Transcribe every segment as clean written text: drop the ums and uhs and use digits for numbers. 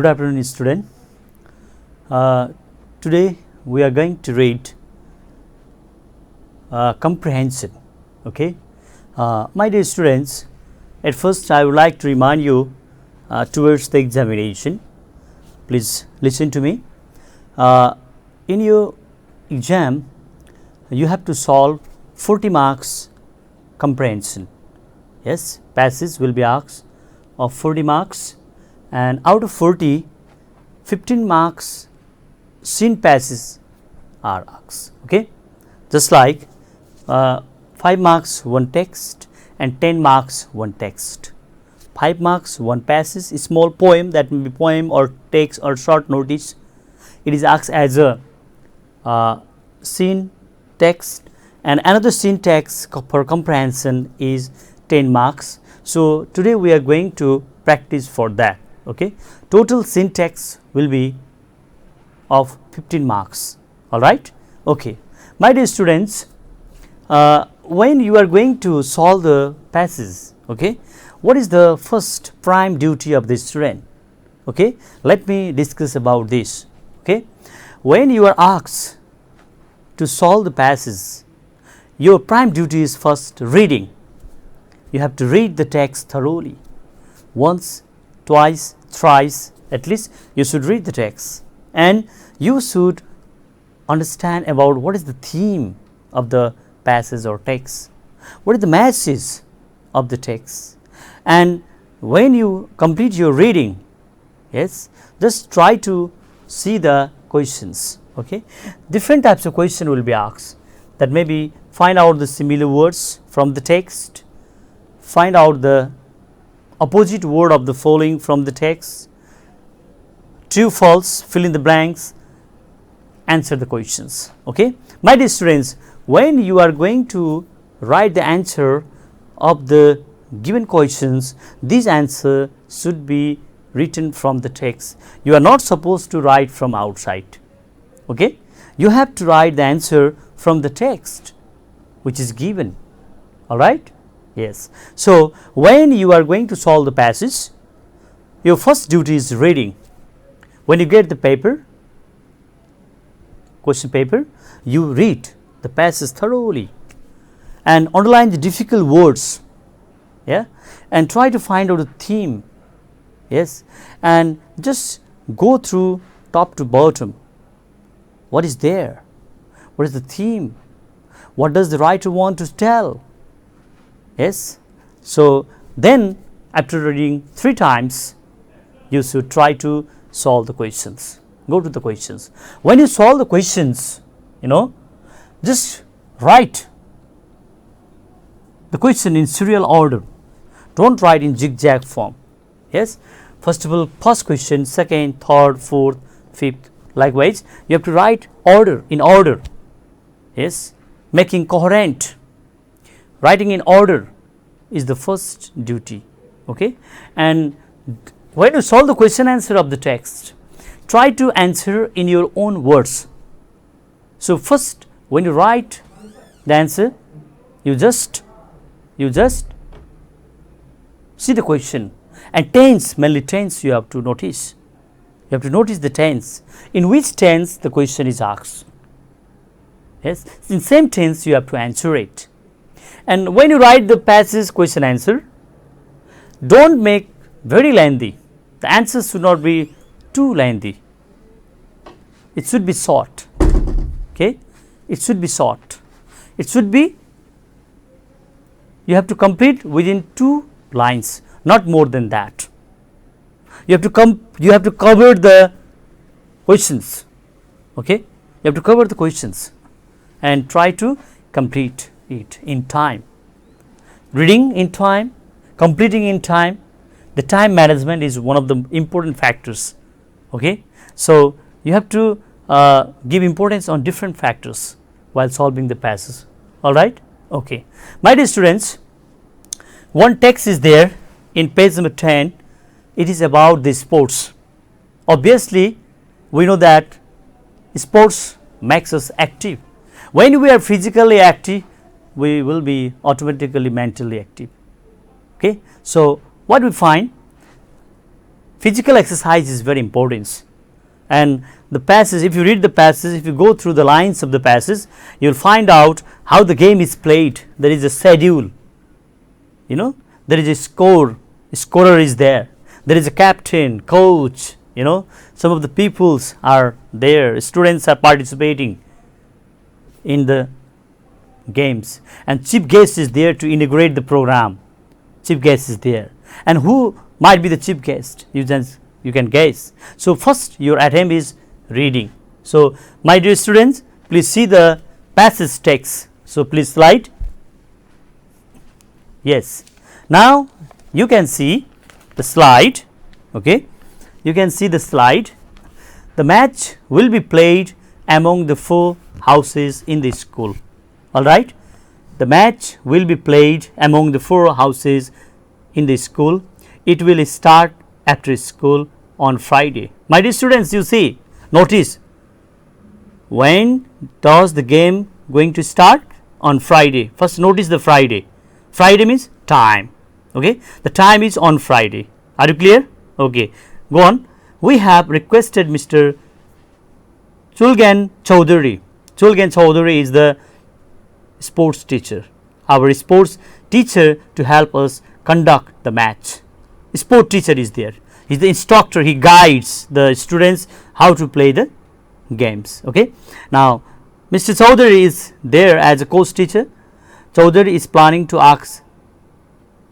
Good afternoon, student. Today we are going to read comprehension. Okay, my dear students, at first I would like to remind you towards the examination. Please listen to me. In your exam, you have to solve 40 marks comprehension. Yes, passage will be asked of 40 marks, and out of 40, 15 marks scene passes are asked. Okay, just like 5 marks one text and 10 marks one text. 5 marks one passage, a small poem, that may be poem or text or short notice. It is asked as a scene text, and another scene text for comprehension is 10 marks. So today we are going to practice for that. Okay, total scene text will be of 15 marks. All right. Okay, my dear students, when you are going to solve the passage, okay, what is the first prime duty of the student? Okay, let me discuss about this. Okay, when you are asked to solve the passage, your prime duty is first reading. You have to read the text thoroughly. Once, twice, thrice, at least you should read the text, and you should understand about what is the theme of the passage or text, what is the message of the text. And when you complete your reading, yes, just try to see the questions. Okay, different types of question will be asked, that maybe find out the similar words from the text, find out the opposite word of the following from the text, true, false, fill in the blanks, answer the questions. Okay, my dear students, when you are going to write the answer of the given questions, this answer should be written from the text. You are not supposed to write from outside. Okay, you have to write the answer from the text which is given. All right. Yes. So when you are going to solve the passage, your first duty is reading. When you get the paper, question paper, you read the passage thoroughly and underline the difficult words, yeah, and try to find out the theme. Yes, and just go through top to bottom. What is there? What is the theme? What does the writer want to tell? Yes. So then after reading 3 times, you should try to solve the questions. Go to the questions. When you solve the questions, just write the question in serial order. Don't write in zigzag form. Yes. First of all, first question, second, third, fourth, fifth. Likewise, you have to write order in order. Yes. Making coherent. Writing in order is the first duty. Okay. And when you solve the question answer of the text, try to answer in your own words. So first, when you write the answer, you just see the question, and tense, mainly tense you have to notice. You have to notice the tense, in which tense the question is asked. Yes, in same tense you have to answer it. And when you write the passage question answer, don't make very lengthy. The answers should not be too lengthy. It should be short. Okay, it should be short. It should be, you have to complete within 2 lines, not more than that. You have to cover the questions. Okay, you have to cover the questions and try to complete it in time. Reading in time, completing in time. The time management is one of the important factors. Okay, so you have to give importance on different factors while solving the passage. All right. Okay, my dear students, one text is there in page number 10. It is about the sports. Obviously, we know that sports makes us active. When we are physically active, we will be automatically mentally active. Okay, so what we find, physical exercise is very important. And the passage, if you read the passage, if you go through the lines of the passage, you will find out how the game is played. There is a schedule, there is a scorer is there, there is a captain, coach, some of the peoples are there, students are participating in the games, and chief guest is there to inaugurate the program. Chief guest is there, and who might be the chief guest? You can guess. So first your attempt is reading. So my dear students, please see the passage text. So please slide. Yes. Now you can see the slide. Okay. You can see the slide. The match will be played among the 4 houses in the school. All right. The match will be played among the 4 houses in the school. It will start after school on Friday. My dear students, you see, notice, when does the game going to start? On Friday. First notice the Friday. Friday means time. Okay, the time is on Friday. Are you clear? Okay, go on. We have requested Mr. Chulgan Chaudhary. Chulgan Chaudhary is the sports teacher, our sports teacher, to help us conduct the match. Sport teacher is there. He is the instructor. He guides the students how to play the games. Okay. Now, Mr. Chaudhary is there as a coach teacher. Chaudhary is planning to ask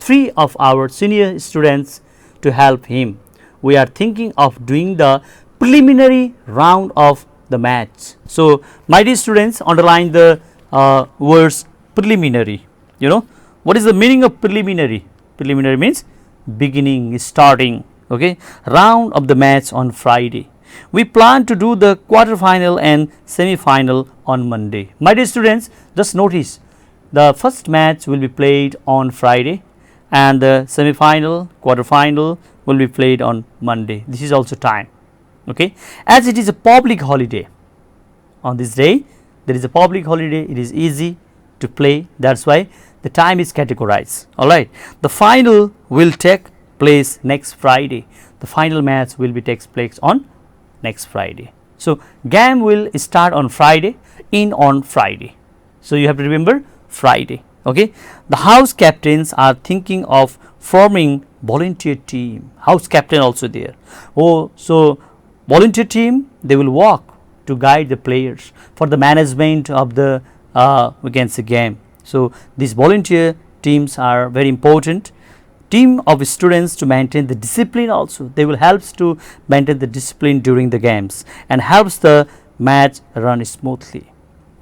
3 of our senior students to help him. We are thinking of doing the preliminary round of the match. So, my dear students, underline the words preliminary. What is the meaning of preliminary? Preliminary means beginning, starting. Okay, round of the match on Friday. We plan to do the quarter final and semi final on Monday. My dear students, just notice the first match will be played on Friday and the semi final, quarter final will be played on Monday. This is also time. Okay, as it is a public holiday, on this day there is a public holiday, it is easy to play, that is why the time is categorized. Alright, the final will take place next Friday. The final match will be takes place on next Friday. So game will start on Friday, in on Friday. So you have to remember Friday. Okay, the house captains are thinking of forming volunteer team. House captain also there. Oh, so volunteer team, they will work to guide the players for the management of the we can say game. So these volunteer teams are very important. Team of students to maintain the discipline also. They will help to maintain the discipline during the games and helps the match run smoothly.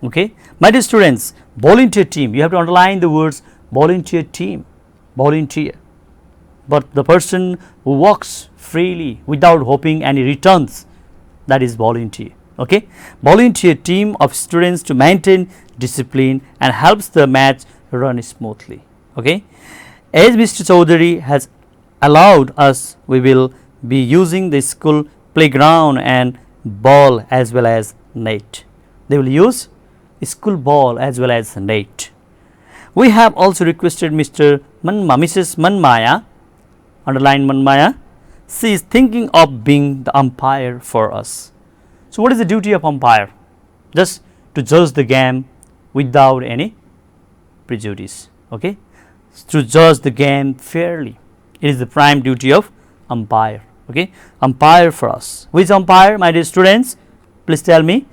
Okay, my dear students, volunteer team, you have to underline the words volunteer team, volunteer, but the person who works freely without hoping any returns, that is volunteer. Okay, volunteer team of students to maintain discipline and helps the match run smoothly. Okay, as Mr. Chaudhary has allowed us, we will be using the school playground and ball as well as net. They will use school ball as well as net. We have also requested Mrs. Manmaya, underline Manmaya, she is thinking of being the umpire for us. So what is the duty of umpire? Just to judge the game without any prejudice. Okay, to judge the game fairly. It is the prime duty of umpire. Okay, umpire for us. Which umpire, my dear students? Please tell me.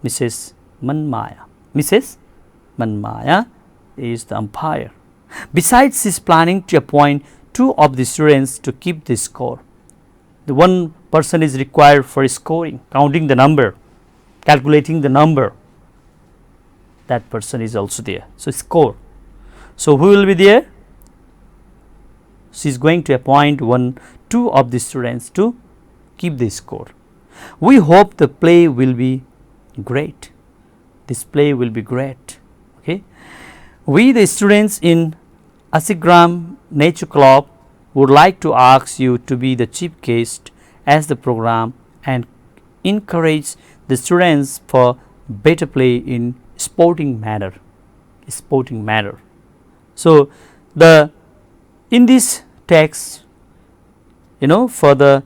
Mrs. Manmaya. Mrs. Manmaya is the umpire. Besides, she is planning to appoint 2 of the students to keep the score. The one person is required for scoring, counting the number, calculating the number. That person is also there. So score. So who will be there? She is going to appoint 2 of the students to keep the score. We hope the play will be great. This play will be great. Okay. We, the students in Asigram Nature Club, would like to ask you to be the chief guest as the program and encourage the students for better play in sporting manner. Sporting manner. So in this text for the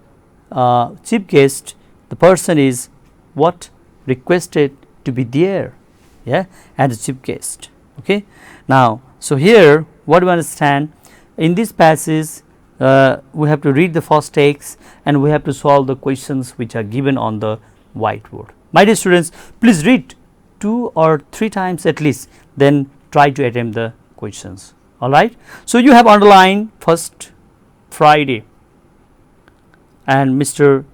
chief guest, the person is what requested to be there, yeah, as a chief guest. Okay. Now, so here what do you understand in this passage? We have to read the first text and we have to solve the questions which are given on the whiteboard. My dear students, please read 2 or 3 times at least, then try to attempt the questions. All right. So, you have underlined first Friday and Mr.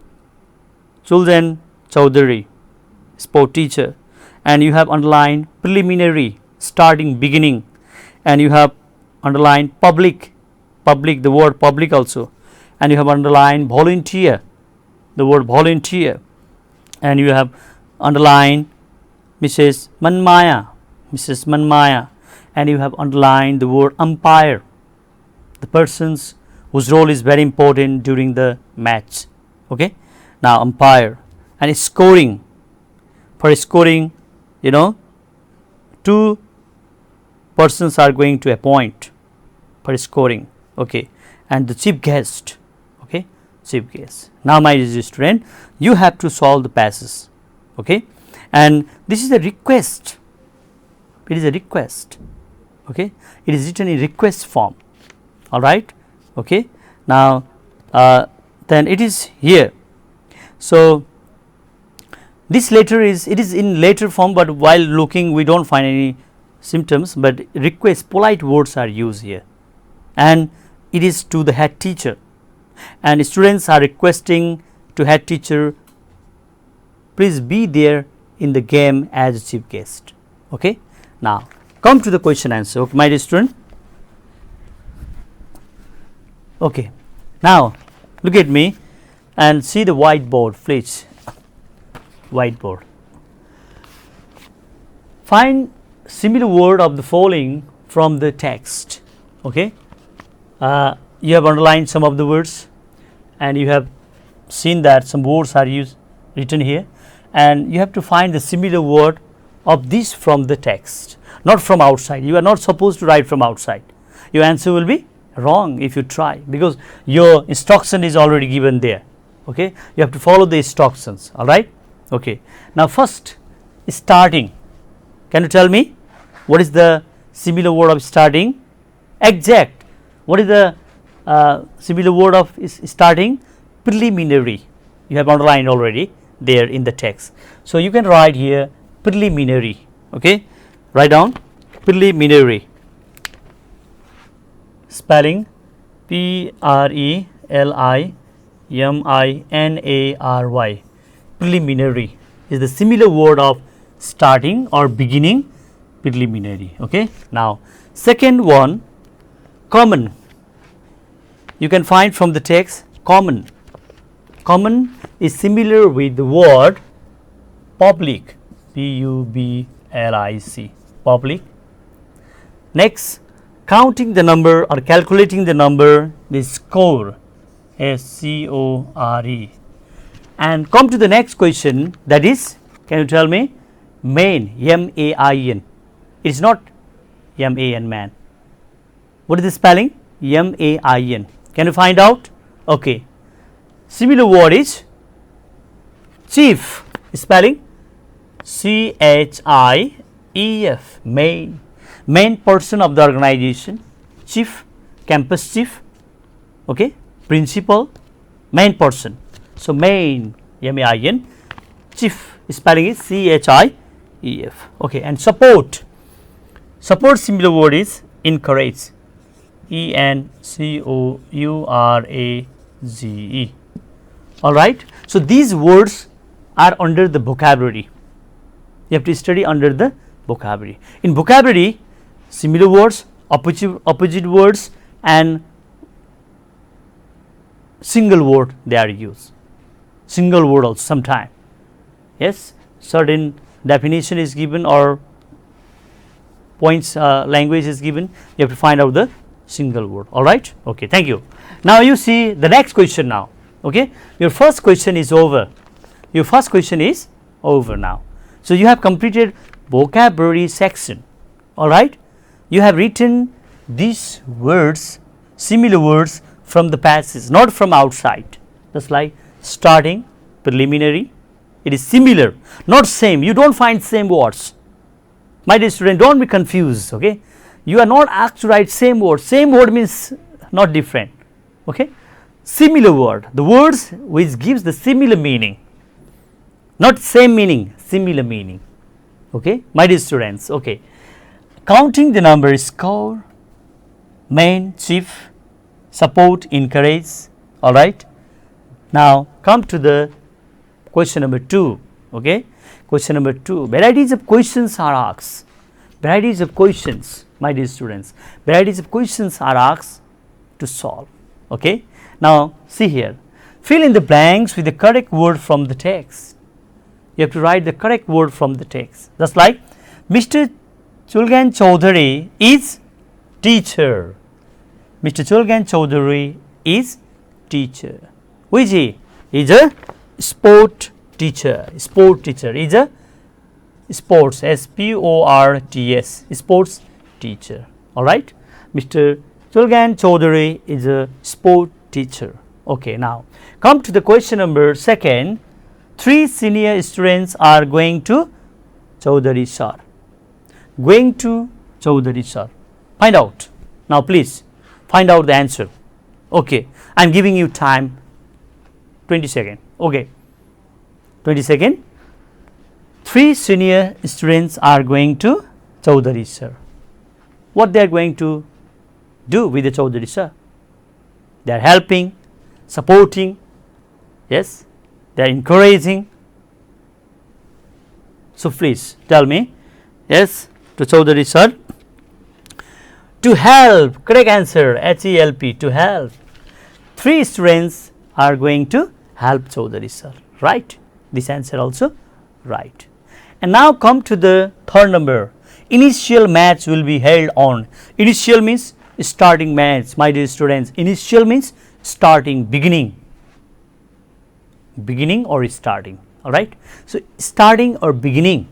Chulden Chowdhury, sport teacher, and you have underlined preliminary, starting, beginning, and you have underlined public, the word public also, and you have underlined volunteer, the word volunteer, and you have underlined Mrs. Manmaya, and you have underlined the word umpire, the persons whose role is very important during the match. Okay. Now, umpire, and scoring, for scoring, 2 persons are going to appoint for scoring. Okay. And the chief guest. Okay. Chief guest. Now, my dear student, you have to solve the passes. Okay. And this is a request, it is a request. Okay. It is written in request form. All right. Okay. Now, then it is here. So, this letter is, it is in letter form, but while looking we do not find any symptoms, but request, polite words are used here, and it is to the head teacher, and students are requesting to head teacher, please be there in the game as a chief guest. Okay. Now, come to the question answer. Okay, my dear student. Okay. Now, look at me and see the whiteboard, please. Whiteboard. Find similar word of the following from the text. Okay. You have underlined some of the words, and you have seen that some words are written here, and you have to find the similar word of this from the text, not from outside. You are not supposed to write from outside. Your answer will be wrong if you try, because your instruction is already given there. Okay. You have to follow the instructions. All right. Okay. Now, first, starting. Can you tell me what is the similar word of starting? Exact. What is the similar word of starting? Preliminary. You have underlined already there in the text. So, you can write here preliminary. Okay. Write down preliminary. Spelling Preliminary. Preliminary is the similar word of starting or beginning, preliminary. Okay. Now, second one, common. You can find from the text common. Common is similar with the word public, Public, public. Next, counting the number or calculating the number, the score, SCORE. And come to the next question, that is, can you tell me, main, MAIN. It is not MAN, man. What is the spelling? MAIN. Can you find out? Okay. Similar word is chief. Spelling CHIEF. Main. Main person of the organization. Chief, campus chief. Okay. Principal, main person. So, main, MAIN, chief, spelling is CHIEF. Okay. And support. Support similar word is encourage, ENCOURAGE. All right. So, these words are under the vocabulary. You have to study under the vocabulary. In vocabulary, similar words, opposite words, and single word they are used. Single word also sometime. Yes, certain definition is given or points language is given. You have to find out the single word. All right. Okay. Thank you. Now you see the next question now. Okay. Your first question is over. Your first question is over now. So you have completed vocabulary section. All right. You have written these words, similar words from the passage, not from outside. Just like starting, preliminary, it is similar, not same. You don't find same words. My dear student, don't be confused. Okay, you are not asked to write same word. Same word means not different. Okay, similar word, the words which gives the similar meaning, not same meaning, similar meaning. Okay, my dear students. Okay, counting the number, score, main, chief, support, encourage. All right. Now come to the question number 2. Okay, question number 2. Varieties of questions are asked. Varieties of questions, my dear students. Varieties of questions are asked to solve. Okay. Now see here. Fill in the blanks with the correct word from the text. You have to write the correct word from the text. Just like Mr. Chulgan Chaudhary is teacher. Mr. Chulgan Chaudhary is teacher. Which he is a sport teacher. Sport teacher is a sports, S-P-O-R-T-S, sports teacher. All right. Mr. Chulgan Chaudhary is a sport teacher. Okay. Now come to the question number 2. 3 senior students are going to Chaudhary sir. Going to Chaudhary sir. Find out. Now please find out the answer. Okay. I am giving you time 20 seconds. Okay. 20 seconds. 3 senior students are going to Chaudhary sir. What they are going to do with the Chaudhary sir? They are helping, supporting, yes, they are encouraging. So please tell me. Yes, to Chaudhary sir. To help, correct answer, H-E-L-P, to help. 3 students are going to help Chaudhary sir. Right. This answer also right. And now come to the 3rd number. Initial match will be held on. Initial means starting match, my dear students. Initial means starting, beginning. Beginning or starting. All right. So starting or beginning.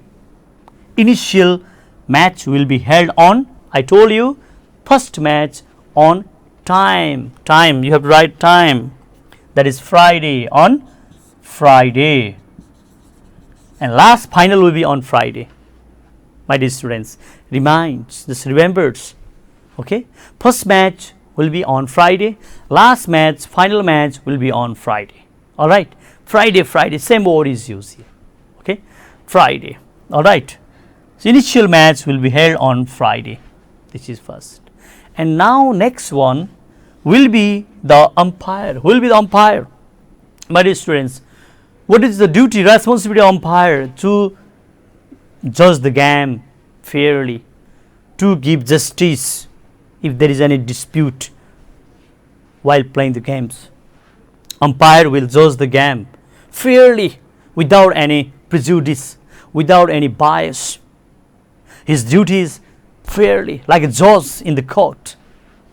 Initial match will be held on. I told you first match on time. Time. You have to write time. That is Friday, on Friday. And last final will be on Friday. My dear students, reminds, just remembers. Okay. First match will be on Friday. Last match, final match will be on Friday. All right. Friday, Friday, same word is used here. Okay. Friday. All right. So initial match will be held on Friday. This is first. And now next one will be the umpire. Who will be the umpire? My dear students, what is the duty, responsibility of umpire? To judge the game fairly, to give justice if there is any dispute while playing the games. Umpire will judge the game fairly, without any prejudice, without any bias. His duty is fairly, like a judge in the court.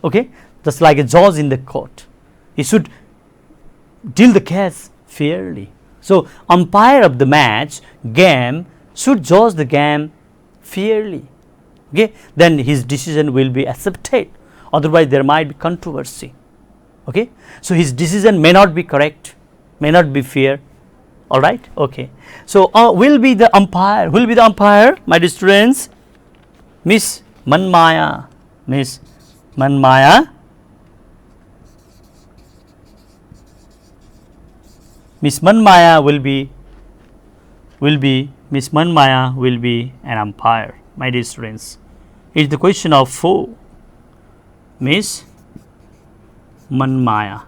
Okay, just like a judge in the court. He should deal the case fairly. So umpire of the match, game, should judge the game fairly. Okay, then his decision will be accepted. Otherwise, there might be controversy. Okay, so his decision may not be correct, may not be fair. All right. Okay. So will be the umpire. Will be the umpire, my dear students. Miss Manmaya. Miss Manmaya. Miss Manmaya will be Miss Manmaya will be an umpire, my dear students. It's the question of 4. Miss Manmaya.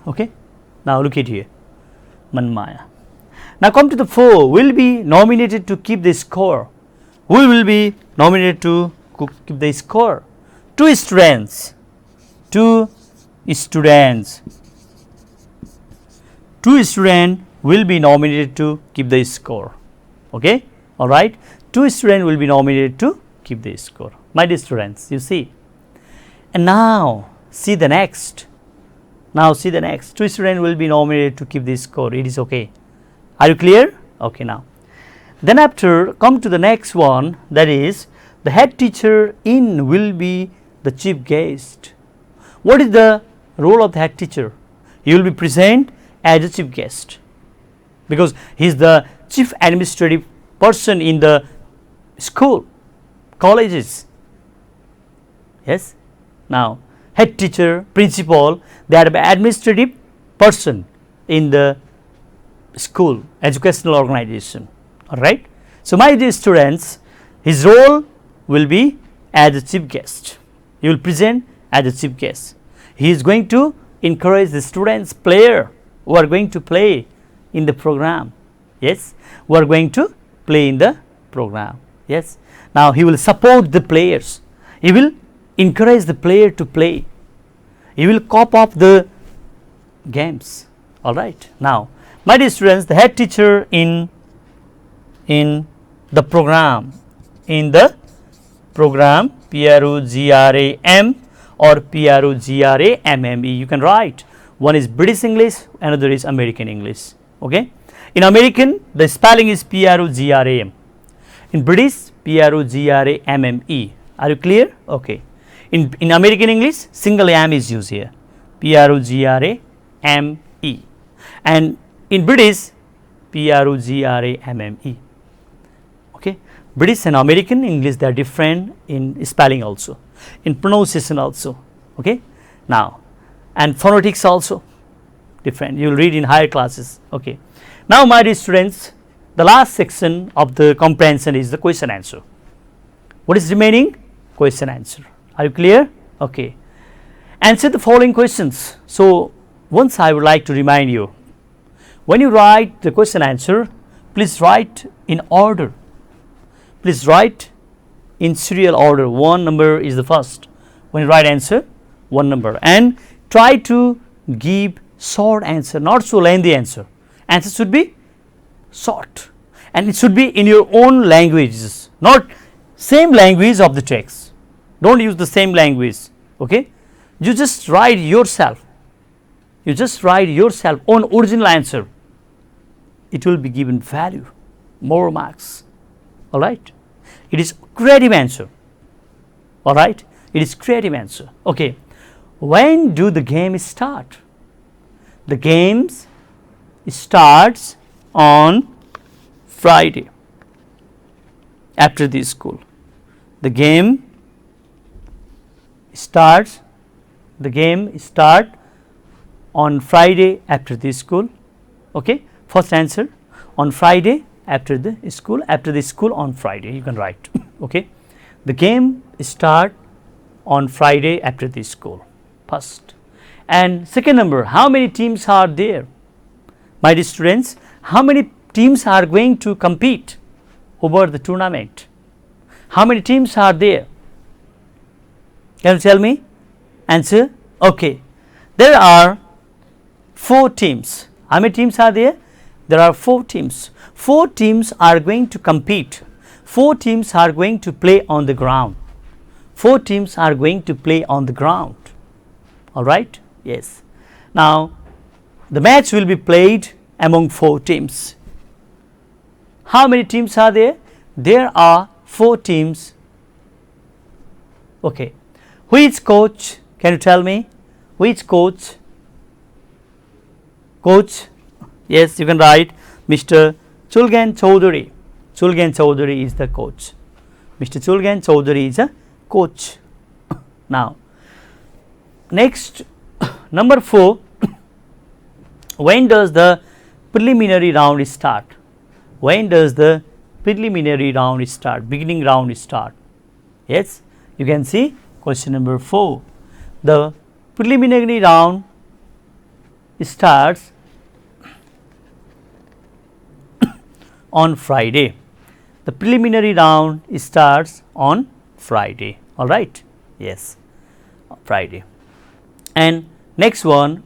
Okay. Now look at here. Manmaya. Now come to the 4. Will be nominated to keep the score. Who will be nominated to keep the score? 2 students. 2 students. 2 students will be nominated to keep the score. Okay. All right. 2 students will be nominated to keep the score. My dear students, you see. And now see the next. Now see the next. 2 students will be nominated to keep the score. It is okay. Are you clear? Okay. Now then after come to the next one, that is the head teacher in will be the chief guest. What is the role of the head teacher? He will be present as a chief guest because he is the chief administrative person in the school, colleges. Yes. Now, head teacher, principal, they are the administrative person in the school, educational organization. All right. So, my dear students, his role will be as a chief guest. He will present as a chief guest. He is going to encourage the students, player who are going to play in the program. Yes, who are going to play in the program. Yes. Now, he will support the players. He will encourage the player to play. He will cop up the games. All right. Now, my dear students, the head teacher in the program, PROGRAM or PROGRAMME, you can write. One is British English, another is American English. Okay. In American, the spelling is PROGRAM. In British, PROGRAMME. Are you clear? Okay. In American English, single M is used here, PROGRAME, and in British, PROGRAMME. Okay. British and American English, they are different in spelling also, in pronunciation also. Okay. Now, and phonetics also different. You will read in higher classes. Okay. Now, my dear students, the last section of the comprehension is the question answer. What is remaining? Question answer. Are you clear? Okay. Answer the following questions. So, once I would like to remind you, when you write the question answer, please write in order. Please write in serial order. One number is the first. When you write answer, one number, and try to give short answer, not so lengthy answer. Answer should be short, and it should be in your own languages, not same language of the text. Don't use the same language. Okay. You just write yourself. You just write yourself own original answer. It will be given value, more marks. All right. It is creative answer. All right. It is creative answer. Okay. When do the game start? The games starts on Friday after the school. The game starts on Friday after the school. Okay. First answer, on Friday after the school on Friday, you can write. Okay. The game start on Friday after the school, first. And second number, how many teams are there? My dear students, how many teams are going to compete over the tournament? How many teams are there? Can you tell me? Answer. Okay. There are 4 teams. How many teams are there? There are 4 teams. 4 teams are going to compete. 4 teams are going to play on the ground. 4 teams are going to play on the ground. All right? Yes. Now, the match will be played among 4 teams. How many teams are there? There are 4 teams. Okay. Which coach? Can you tell me? Which coach? Coach? Yes, you can write Mr. Chulgan Chowdhury. Chulgan Chowdhury is the coach. Mr. Chulgan Chowdhury is a coach. Now, next, number 4. When does the preliminary round start? When does the preliminary round start? Beginning round start? Yes, you can see question number 4. The preliminary round starts on Friday. The preliminary round starts on Friday. All right. Yes, Friday. And next one,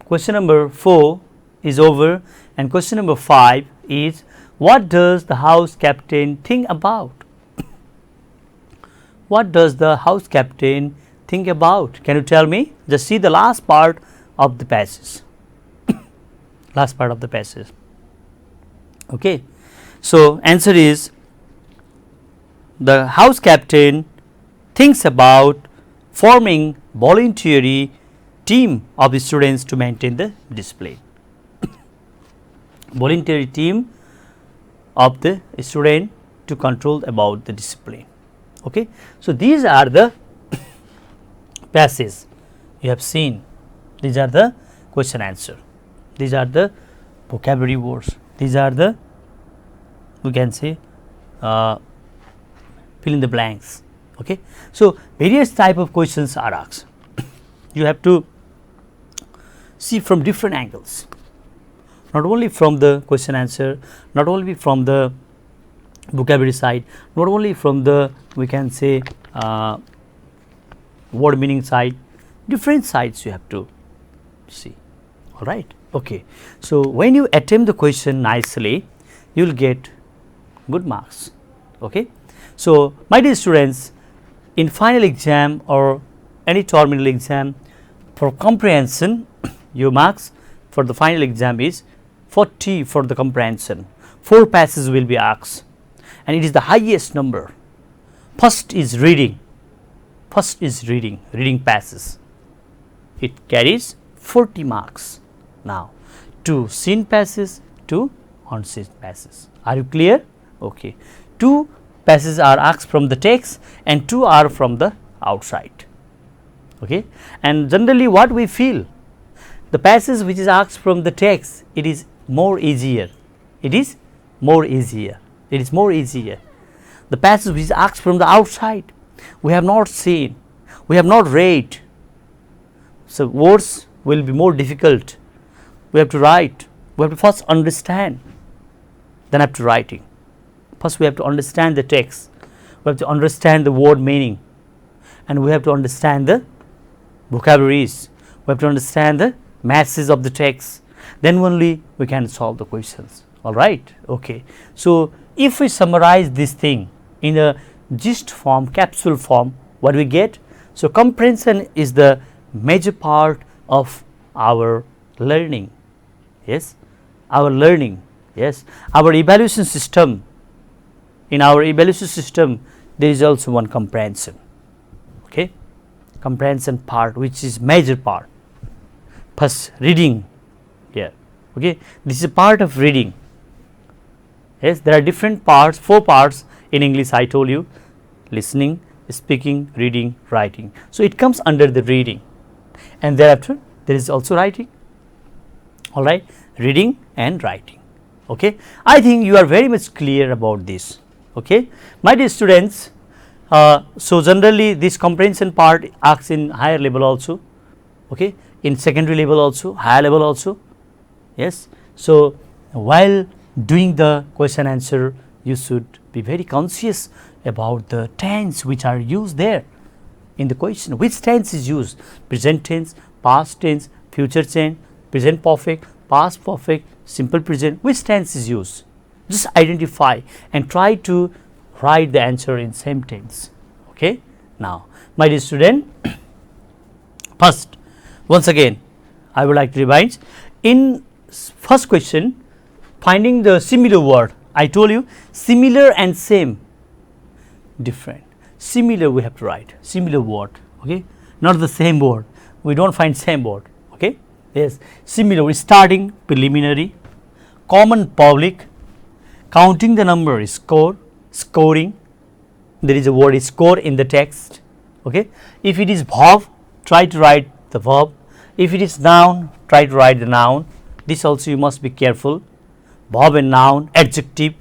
question number 4 is over, and question number 5 is, what does the house captain think about? What does the house captain think about? Can you tell me? Just see the last part of the passage. Last part of the passage. Okay. So, answer is, the house captain thinks about forming voluntary team of the students to maintain the discipline. Voluntary team of the student to control about the discipline. Okay. So, these are the passages you have seen, these are the question answer, these are the vocabulary words, these are the, we can say, fill in the blanks. Okay. So, various type of questions are asked. You have to see from different angles, not only from the question answer, not only from the vocabulary side, not only from the, we can say, word meaning side, different sides you have to see. All right. Okay. So, when you attempt the question nicely, you will get good marks. Okay. So, my dear students, in final exam or any terminal exam, for comprehension, your marks for the final exam is 40 for the comprehension. 4 passages will be asked, and it is the highest number. First is reading, reading passages. It carries 40 marks. Now, 2 seen passages, 2 unseen passages. Are you clear? Okay. 2 passages are asked from the text and 2 are from the outside. Okay. And generally what we feel, the passage which is asked from the text, it is more easier. It is more easier. It is more easier. The passage which is asked from the outside, we have not seen, we have not read. So, words will be more difficult. We have to write, we have to first understand, then after writing. First we have to understand the text, we have to understand the word meaning, and we have to understand the vocabularies, we have to understand the masses of the text, then only we can solve the questions. All right. Okay. So, if we summarize this thing in a gist form, capsule form, what we get? So, comprehension is the major part of our learning. Yes, our learning. Yes, our evaluation system. In our evaluation system, there is also one comprehension. Okay, comprehension part, which is major part. First, reading. Yeah. Okay, this is a part of reading. Yes, there are different parts, 4 parts in English. I told you, listening, speaking, reading, writing. So, it comes under the reading, and thereafter there is also writing. All right, reading and writing. Okay, I think you are very much clear about this. Okay, my dear students, so generally this comprehension part asks in higher level also. Okay, in secondary level also, higher level also. Yes, so while doing the question answer, you should be very conscious about the tense which are used there in the question. Which tense is used? Present tense, past tense, future tense, present perfect, past perfect, simple present. Which tense is used? Just identify and try to write the answer in same tense. Okay. Now, my dear student, first, once again, I would like to revise. In first question, finding the similar word. I told you similar and same, different. Similar we have to write, similar word. Okay, not the same word. We don't find same word. Okay. Yes, similar. Starting, preliminary, common, public, counting the number is score, scoring. There is a word is score in the text. Okay. If it is verb, try to write the verb. If it is noun, try to write the noun. This also you must be careful. Verb and noun, adjective.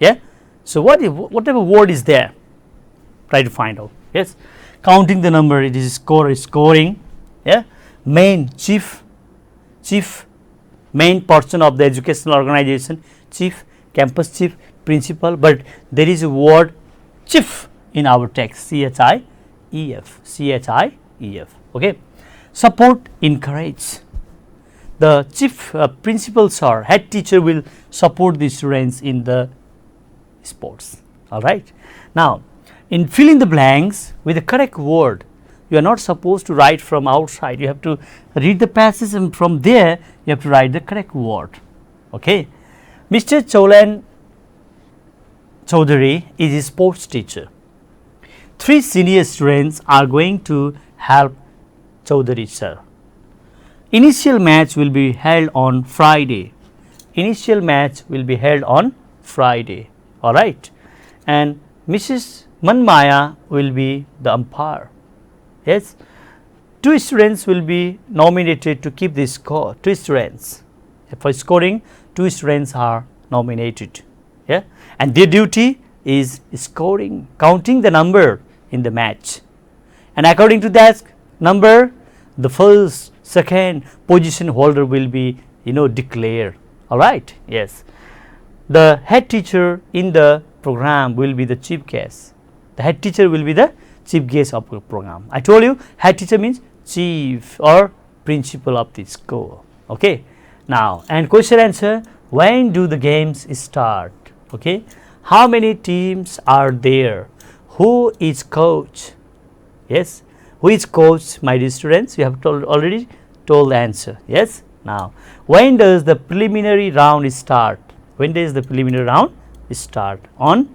Yeah. So, whatever word is there, try to find out. Yes. Counting the number, it is score, is scoring. Yeah. Main, chief, main person of the educational organization, chief, campus chief, principal, but there is a word chief in our text, CHIEF, CHIEF. Okay. Support, encourage. The chief principal or head teacher will support the students in the sports. All right. Now, in filling the blanks with the correct word, you are not supposed to write from outside. You have to read the passage, and from there you have to write the correct word. Okay. Mr. Cholan Chaudhary is a sports teacher. 3 senior students are going to help Chaudhary sir. Initial match will be held on Friday. Initial match will be held on Friday. All right. And Mrs. Manmaya will be the umpire. Yes. 2 students will be nominated to keep the score. 2 students. For scoring, 2 students are nominated. Yeah. And their duty is scoring, counting the number in the match. And according to that number, the first, second position holder will be declared. All right. Yes. The head teacher in the program will be the chief guest. The head teacher will be the chief guest of the program. I told you head teacher means chief or principal of the school. Okay. Now, and question answer, when do the games start? Okay. How many teams are there? Who is coach? Yes. Who is coach, my dear students? You have already told the answer. Yes. Now, when does the preliminary round start? When does the preliminary round start? On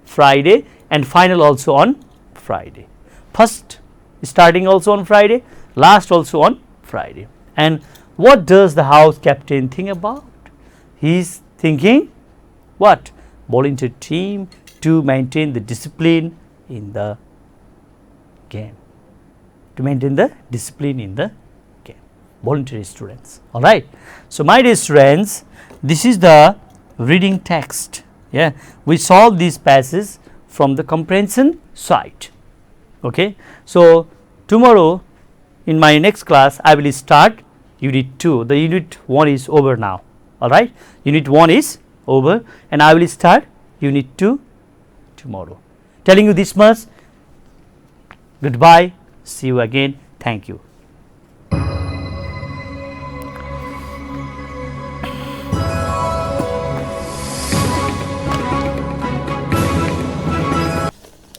Friday, and final also on Friday. First starting also on Friday, last also on Friday. And what does the house captain think about? He is thinking what? Volunteer team to maintain the discipline in the game. To maintain the discipline in the game. Voluntary students. All right. So, my dear students, this is the reading text. Yeah, we solve these passages from the comprehension side. Okay. So, tomorrow in my next class I will start unit 2. The unit 1 is over now. All right. Unit 1 is over and I will start unit 2 tomorrow. Telling you this much. Goodbye. See you again. Thank you.